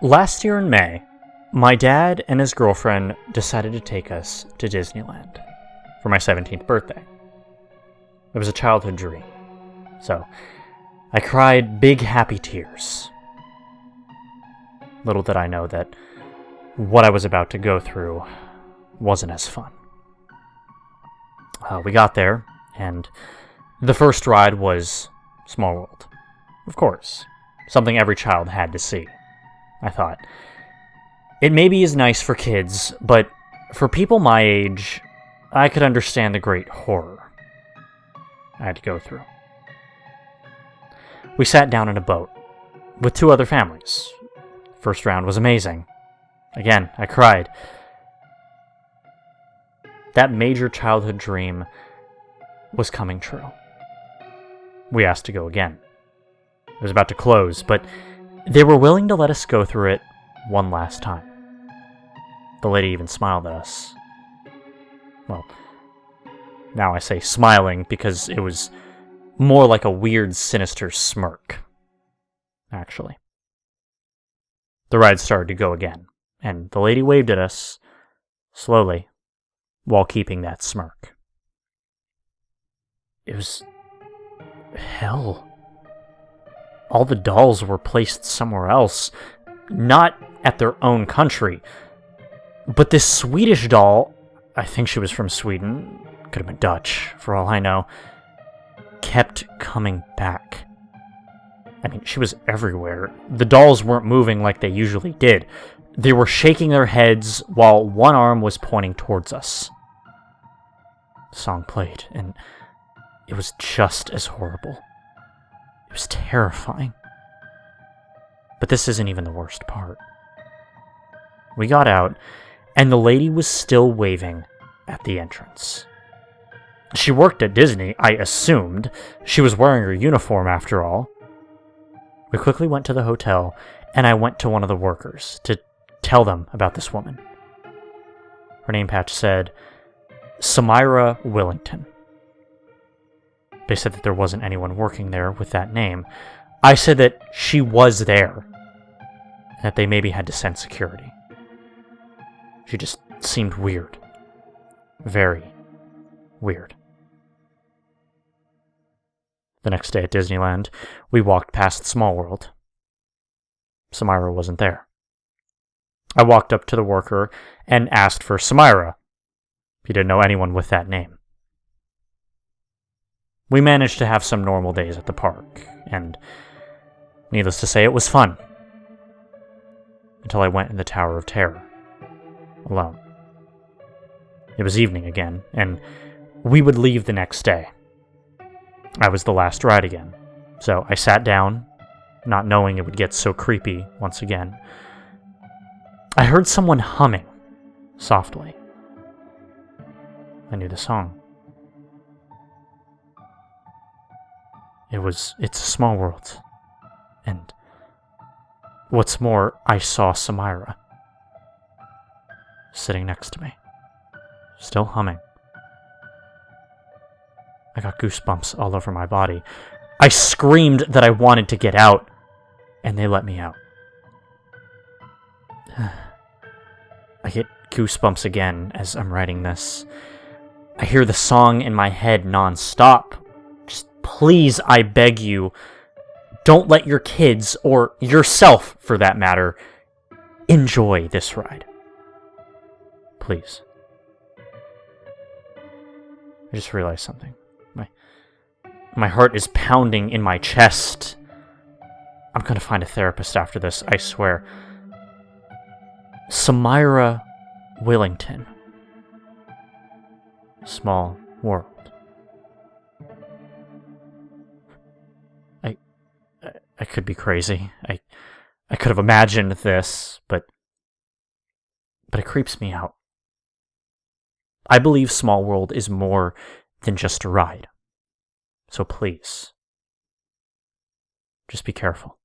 Last year in May, my dad and his girlfriend decided to take us to Disneyland for my 17th birthday. It was a childhood dream, so I cried big happy tears. Little did I know that what I was about to go through wasn't as fun. We got there, and the first ride was Small World. Of course, something every child had to see. I thought, it maybe is nice for kids, but for people my age, I could understand the great horror I had to go through. We sat down in a boat with 2 other families. First round was amazing. Again, I cried. That major childhood dream was coming true. We asked to go again. It was about to close, but they were willing to let us go through it one last time. The lady even smiled at us. Well, now I say smiling because it was more like a weird, sinister smirk, actually. The ride started to go again, and the lady waved at us, slowly, while keeping that smirk. It was hell. All the dolls were placed somewhere else, not at their own country. But this Swedish doll, I think she was from Sweden, could have been Dutch, for all I know, kept coming back. I mean, she was everywhere. The dolls weren't moving like they usually did. They were shaking their heads while one arm was pointing towards us. The song played, and it was just as horrible. It was terrifying. But this isn't even the worst part. We got out, and the lady was still waving at the entrance. She worked at Disney, I assumed. She was wearing her uniform, after all. We quickly went to the hotel, and I went to one of the workers to tell them about this woman. Her name patch said, Samira Willington. They said that there wasn't anyone working there with that name. I said that she was there, and that they maybe had to send security. She just seemed weird. Very weird. The next day at Disneyland, we walked past Small World. Samira wasn't there. I walked up to the worker and asked for Samira. He didn't know anyone with that name. We managed to have some normal days at the park, and needless to say, it was fun. Until I went in the Tower of Terror. Alone. It was evening again, and we would leave the next day. I was the last ride again, so I sat down, not knowing it would get so creepy once again. I heard someone humming, softly. I knew the song. It's a Small World. And what's more, I saw Samira sitting next to me, still humming. I got goosebumps all over my body. I screamed that I wanted to get out, and they let me out. I get goosebumps again as I'm writing this. I hear the song in my head non-stop. Just please, I beg you, don't let your kids, or yourself for that matter, enjoy this ride. Please. I just realized something. My heart is pounding in my chest. I'm gonna find a therapist after this, I swear. Samira Willington. Small World. I could be crazy. I could have imagined this, but it creeps me out. I believe Small World is more than just a ride. So please, just be careful.